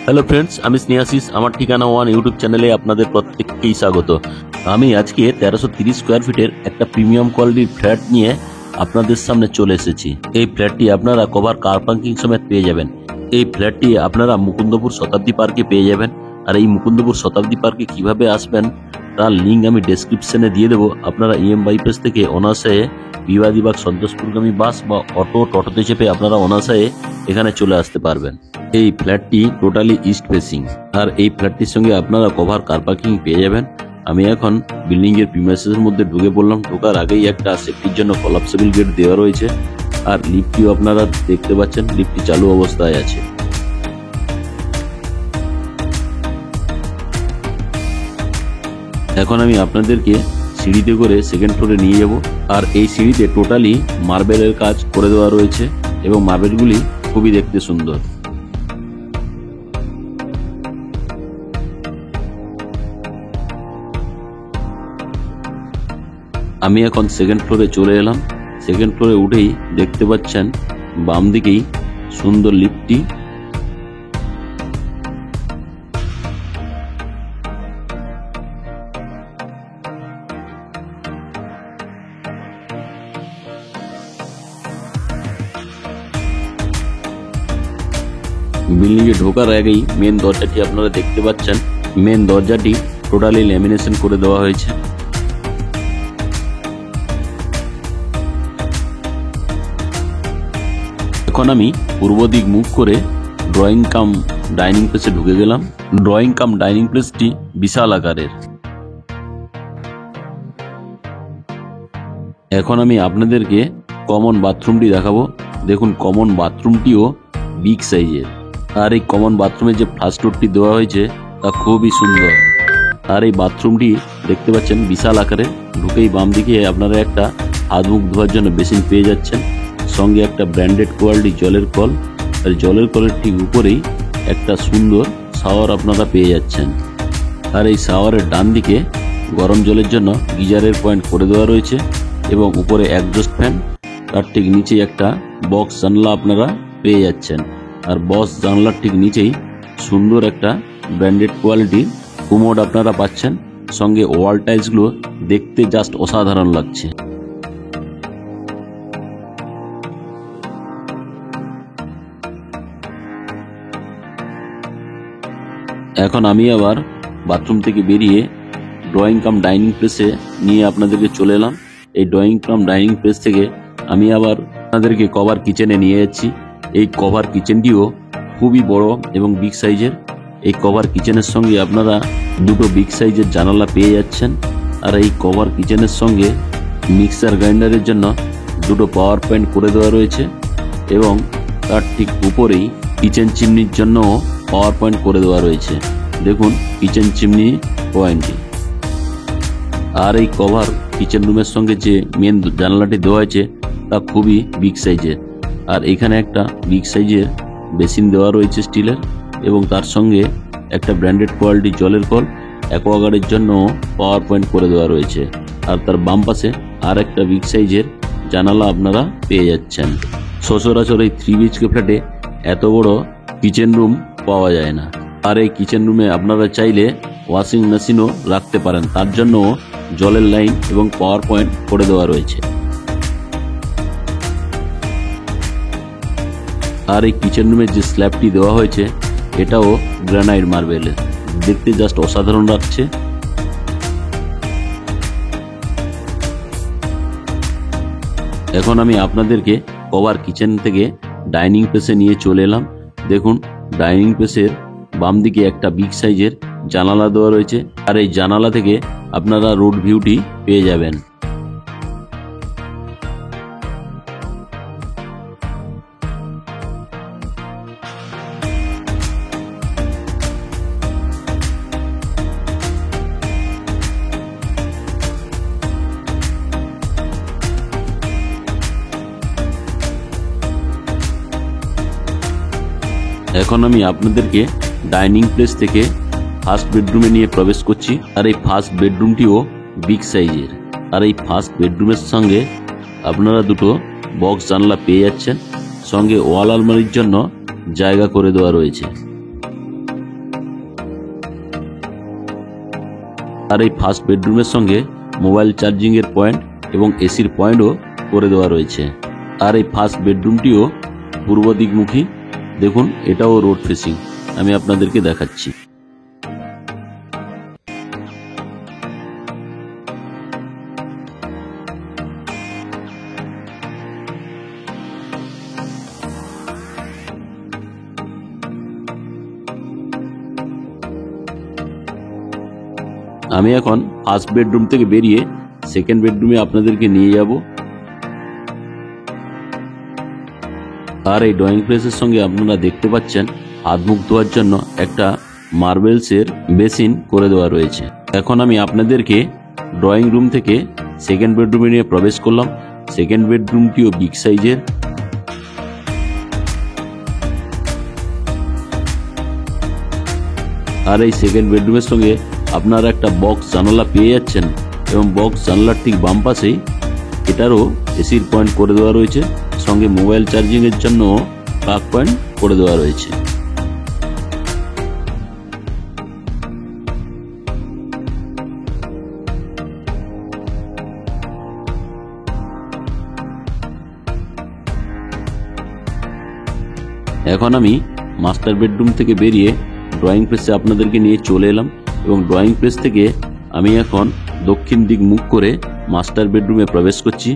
Hello friends, আমি স্নেহাশিস। আমার ঠিকানা ওয়ান ইউটিউব চ্যানেলে আপনাদের প্রত্যেককেই স্বাগত। আমি আজকে 1330 স্কোয়ার ফিটের একটা প্রিমিয়াম কোয়ালিটির ফ্ল্যাট নিয়ে আপনাদের সামনে চলে এসেছি। এই ফ্ল্যাটটি আপনারা কভার কার পার্কিং সমেত পেয়ে যাবেন। এই ফ্ল্যাটটি আপনারা মুকুন্দপুর শতাব্দী পার্কে পেয়ে যাবেন। আর এই মুকুন্দপুর শতাব্দী পার্কে কিভাবে আসবেন তার লিঙ্ক আমি ডেসক্রিপশনে দিয়ে দেবো। আপনারা EM বাইপাস থেকে অনায়াসে বিবাদীবাগ সন্তোষপুরগামী বাস বা টোটোতে চেপে আপনারা অনায়াসে এখানে চলে আসতে পারবেন। এই ফ্ল্যাটটি টোটালি ইস্ট ফেসিং, আর এই ফ্ল্যাটটির সঙ্গে আপনারা কভার কার পার্কিং পেয়ে যাবেন। আমি এখন বিল্ডিং এর প্রিমাইসেসের মধ্যে ঢুকে পড়লাম। ঢোকার আগেই একটা সেফটির জন্য কলাপসেবল গেট দেওয়া রয়েছে, আর লিফটটিও আপনারা দেখতে পাচ্ছেন, লিফটটি চালু অবস্থায় আছে। এখন আমি আপনাদেরকে সিঁড়িতে করে সেকেন্ড ফ্লোরে নিয়ে যাব। আর এই সিঁড়িতে টোটালি মার্বেলের কাজ করে দেওয়া রয়েছে এবং মার্বেলগুলি খুবই দেখতে সুন্দর। আমি এখন সেকেন্ড ফ্লোরে চলে এলাম। সেকেন্ড ফ্লোরে উঠেই দেখতে পাচ্ছেন বাম দিকেই সুন্দর লিফটটি। বিল্ডিং এ ঢোকার আগেই মেন দরজাটি আপনারা দেখতে পাচ্ছেন। মেন দরজাটি টোটালি ল্যামিনেশন করে দেওয়া হয়েছে। এখন আমি পূর্ব দিক মুখ করে ড্রয়িং কাম ডাইনিং প্লেসে ঢুকে গেলাম। ড্রয়িং কাম ডাইনিং প্লেসটি বিশাল আকারের। এখন আমি আপনাদেরকে কমন বাথরুমটি দেখাবো। দেখুন, কমন বাথরুমটিও বিগ সাইজের। আর এই কমন বাথরুমে যে ফার্স্ট ফ্লোরটি দেওয়া হয়েছে তা খুবই সুন্দর। আর এই বাথরুমটি দেখতে পাচ্ছেন বিশাল আকারের। ঢুকেই বাম দিকে আপনারা একটা হাত মুখ ধোয়ার জন্য বেসিন পেয়ে যাচ্ছেন, সঙ্গে একটা ব্র্যান্ডেড কোয়ালিটি জলের কল। আর জলের কলের ঠিক উপরেই একটা সুন্দর শাওয়ার আপনারা পেয়ে যাচ্ছেন। আর এই শাওয়ারের ডান দিকে গরম জলের জন্য গিজারের পয়েন্ট করে দেওয়া রয়েছে এবং উপরে একজস্ট ফ্যান। তার ঠিক নিচেই একটা বক্স জানলা আপনারা পেয়ে যাচ্ছেন। আর বক্স জানলার ঠিক নিচেই সুন্দর একটা ব্র্যান্ডেড কোয়ালিটির কুমোড আপনারা পাচ্ছেন, সঙ্গে ওয়াল টাইলসগুলো দেখতে জাস্ট অসাধারণ লাগছে। এখন আমি আবার বাথরুম থেকে বেরিয়ে ড্রয়িং কাম ডাইনিং প্লেসে নিয়ে আপনাদেরকে চলে এলাম। এই ড্রয়িং কাম ডাইনিং প্লেস থেকে আমি আবার আপনাদেরকে কভার কিচেনে নিয়ে যাচ্ছি। এই কভার কিচেনটিও খুবই বড় এবং বিগ সাইজের। এই কভার কিচেনের সঙ্গে আপনারা দুটো বিগ সাইজের জানালা পেয়ে যাচ্ছেন। আর এই কভার কিচেনের সঙ্গে মিক্সার গ্রাইন্ডারের জন্য দুটো পাওয়ার পয়েন্ট করে দেওয়া রয়েছে এবং তার ঠিক উপরেই কিচেন চিমনির জন্য পাওয়ার পয়েন্ট করে দেওয়া রয়েছে। দেখুন কিচেন চিমনি পয়েন্টটি। আর এই কভার কিচেন রুমের সঙ্গে যে মেন জানালাটি দেওয়া হয়েছে তা খুবই বিগ সাইজের। আর এখানে একটা বিগ সাইজের বেসিন দেওয়া রয়েছে স্টিলের, এবং তার সঙ্গে একটা ব্র্যান্ডেড কোয়ালিটি জলের কল, অ্যাকোয়াগার্ডের জন্য পাওয়ার পয়েন্ট করে দেওয়া রয়েছে। আর তার বাম পাশে আর একটা বিগ সাইজের জানালা আপনারা পেয়ে যাচ্ছেন। সচরাচর এই 3 BHK ফ্ল্যাটে এত বড় কিচেন রুম পাওয়া যায় না। আর এই কিচেন রুমে আপনারা চাইলে ওয়াশিং মেশিনও রাখতে পারেন, তার জন্য জলের লাইন এবং পাওয়ার পয়েন্ট করে দেওয়া রয়েছে। আর এই কিচেন রুমের যে স্ল্যাবটি দেওয়া হয়েছে এটাও গ্রানাইট মার্বেলের, দেখতে জাস্ট অসাধারণ লাগছে। এখন আমি আপনাদেরকে কভার কিচেন থেকে ডাইনিং প্লেসে নিয়ে চলে এলাম। দেখুন, ডাইনিং প্লেসের বাম দিকে একটা বিগ সাইজের জানালা দেওয়া রয়েছে, আর এই জানালা থেকে আপনারা রোড ভিউটি পেয়ে যাবেন। এখন আমি আপনাদেরকে ডাইনিং প্লেস থেকে ফার্স্ট বেডরুমে নিয়ে প্রবেশ করছি। আর এই ফার্স্ট বেডরুমটিও বিগ সাইজের। আর এই ফার্স্ট বেডরুমের সঙ্গে আপনারা দুটো বক্স জানলা পেয়ে যাচ্ছেন, সঙ্গে ওয়াল আলমারির জন্য জায়গা করে দেওয়া রয়েছে। আর এই ফার্স্ট বেডরুমের সঙ্গে মোবাইল চার্জিং এর পয়েন্ট এবং এসির পয়েন্টও করে দেওয়া রয়েছে। আর এই ফার্স্ট বেডরুমটিও পূর্ব দিকমুখী। দেখুন, এটাও রোড ফেসিং। আমি আপনাদেরকে দেখাচ্ছি। আমি এখন ফার্স্ট বেডরুম থেকে বেরিয়ে সেকেন্ড বেডরুমে আপনাদেরকে নিয়ে যাব। আর এই ড্রয়িং প্লেসের সঙ্গে আপনারা দেখতে পাচ্ছেন হাত মুখ ধোয়ার জন্য একটা মার্বেলসের বেসিন করে দেওয়া রয়েছে। এখন আমি আপনাদেরকে ড্রয়িং রুম থেকে সেকেন্ড বেডরুমে নিয়ে প্রবেশ করলাম। সেকেন্ড বেডরুমটিও বিগ সাইজের। আর এই সেকেন্ড বেডরুমের সঙ্গে আপনারা একটা বক্স জানালা পেয়ে যাচ্ছেন এবং বক্স জানালার ঠিক বাম পাশেই এটারও এসির পয়েন্ট করে দেওয়া রয়েছে, সঙ্গে মোবাইল চার্জিং এর জন্য প্লাগ পয়েন্ট করে দেওয়া রয়েছে। এখন আমি মাস্টার বেডরুম থেকে বেরিয়ে ড্রয়িং প্লেসে আপনাদেরকে নিয়ে চলে এলাম এবং ড্রয়িং প্লেস থেকে আমি এখন দক্ষিণ দিক মুখ করে মাস্টার বেডরুমে প্রবেশ করছি।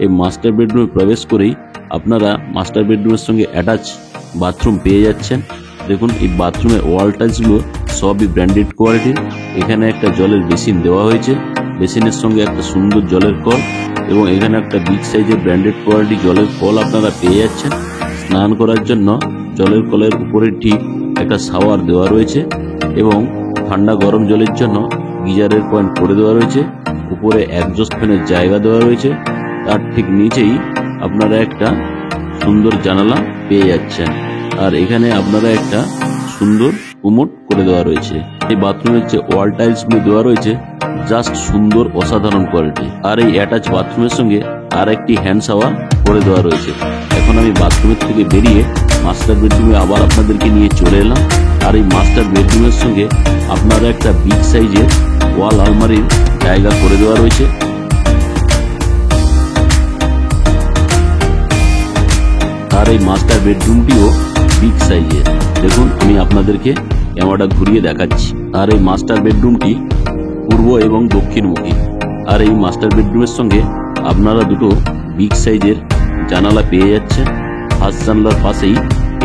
এই মাস্টার বেডরুমে প্রবেশ করেই আপনারা মাস্টার বেডরুমের সঙ্গে অ্যাটাচ বাথরুম পেয়ে যাচ্ছেন। দেখুন, এই বাথরুমের ওয়াল টাইলসগুলো সবই ব্র্যান্ডেড কোয়ালিটির। এখানে একটা জলের বেসিন দেওয়া হয়েছে, বেসিনের সঙ্গে একটা সুন্দর জলের কল এবং এখানে একটা বিগ সাইজের ব্র্যান্ডেড কোয়ালিটি জলের কল আপনারা পেয়ে যাচ্ছেন। স্নান করার জন্য জলের কলের উপরে ঠিক একটা শাওয়ার দেওয়া রয়েছে এবং ঠান্ডা গরম জলের জন্য গিজারের পয়েন্ট করে দেওয়া রয়েছে। উপরে একজস্ট ফ্যানের জায়গা দেওয়া রয়েছে। তার ঠিক নিচেই আপনারা একটা সুন্দর জানালা পেয়ে যাচ্ছেন। আর এখানে আপনারা একটা সুন্দর কুমোড করে দেওয়া রয়েছে। এই বাথরুমের যে ওয়াল টাইলস গুলো দেওয়া রয়েছে জাস্ট সুন্দর, অসাধারণ কোয়ালিটি। আর এই অ্যাটাচ বাথরুমের সঙ্গে আর একটি হ্যান্ড শাওয়ার করে দেওয়া রয়েছে। এখন আমি বাথরুমের থেকে বেরিয়ে মাস্টার বেডরুমে আবার আপনাদেরকে নিয়ে চলে এলাম। আর এই মাস্টার বেডরুমের সঙ্গে আপনারা একটা বিগ সাইজের ওয়াল আলমারির জায়গা করে দেওয়া রয়েছে। আর এই মাস্টার বেডরুমটিও বিগ সাইজের। দেখুন, আমি আপনাদেরকে ক্যামেরাটা ঘুরিয়ে দেখাচ্ছি। আর এই মাস্টার বেডরুমটি পূর্ব এবং দক্ষিণমুখী। আর এই মাস্টার বেডরুমের সঙ্গে আপনারা দুটো বিগ সাইজের জানালা পেয়ে যাচ্ছেন। ফার্স্ট জানালার পাশেই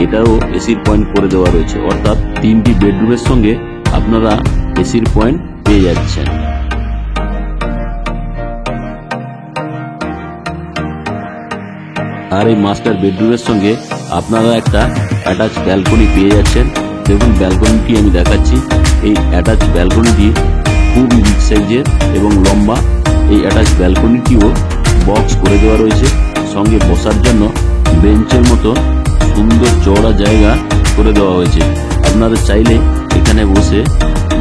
এটারও এসির পয়েন্ট করে দেওয়া রয়েছে, অর্থাৎ তিনটি বেডরুমের সঙ্গে আপনারা এসির পয়েন্ট পেয়ে যাচ্ছেন। আর এই মাস্টার বেডরুমের সঙ্গে আপনারা একটা অ্যাটাচ ব্যালকনি পেয়ে যাচ্ছেন। দেখুন, ব্যালকনিটি আমি দেখাচ্ছি। এই অ্যাটাচ ব্যালকনিটি খুবই বিগ সাইজের এবং লম্বা। এই অ্যাটাচ ব্যালকনিটিও বক্স করে দেওয়া রয়েছে, সঙ্গে বসার জন্য বেঞ্চের মতো সুন্দর চওড়া জায়গা করে দেওয়া হয়েছে। আপনারা চাইলে এখানে বসে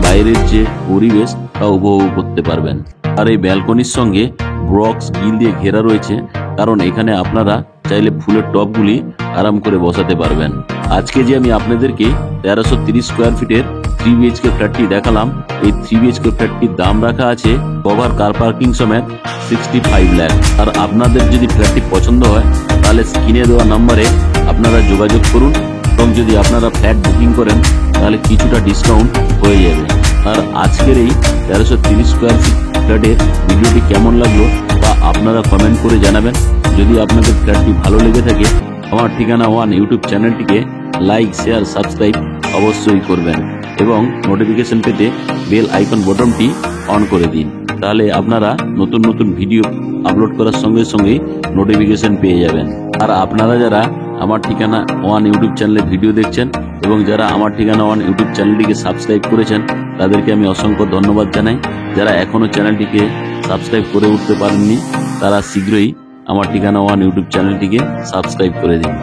বাইরের যে পরিবেশ তা উপভোগ করতে পারবেন। আর এই ব্যালকনির সঙ্গে ব্রক্স গ্রিল দিয়ে ঘেরা রয়েছে, কারণ এখানে আপনারা চাইলে ফুলের টবগুলি আরাম করে বসাতে পারবেন। আজকে যে আমি আপনাদেরকে 1330 স্কোয়ার ফিটের 3 BHK ফ্ল্যাটটি দেখালাম, এই 3 BHK ফ্ল্যাটটির দাম রাখা আছে কভার কার পার্কিং সমেত 65 লাখ। আর আপনাদের যদি ফ্ল্যাটটি পছন্দ হয় তাহলে স্ক্রিনে দেওয়া নম্বরে আপনারা যোগাযোগ করুন এবং যদি আপনারা ফ্ল্যাট বুকিং করেন তাহলে কিছুটা ডিসকাউন্ট হয়ে যাবে। আর আজকের এই 1330 স্কোয়ার ফিট ফ্ল্যাটের ভিডিওটি কেমন লাগলো তা আপনারা কমেন্ট করে জানাবেন। যদি আপনাদের ফ্ল্যাটটি ভালো লেগে থাকে আমার ঠিকানা ওয়ান ইউটিউব চ্যানেলটিকে লাইক, শেয়ার, সাবস্ক্রাইব অবশ্যই করবেন এবং নোটিফিকেশন পেতে বেল আইকন বটনটি অন করে দিন। তাহলে আপনারা নতুন নতুন ভিডিও আপলোড করার সঙ্গে সঙ্গে নোটিফিকেশন পেয়ে যাবেন। আর আপনারা যারা আমার ঠিকানা ওয়ান ইউটিউব চ্যানেলে ভিডিও দেখছেন এবং যারা আমার ঠিকানা ওয়ান ইউটিউব চ্যানেলটিকে সাবস্ক্রাইব করেছেন তাদেরকে আমি অসংখ্য ধন্যবাদ জানাই। যারা এখনো চ্যানেলটিকে সাবস্ক্রাইব করে উঠতে পারেননি তারা শীঘ্রই আমার ঠিকানা ওয়ান ইউটিউব চ্যানেলটিকে সাবস্ক্রাইব করে দিন।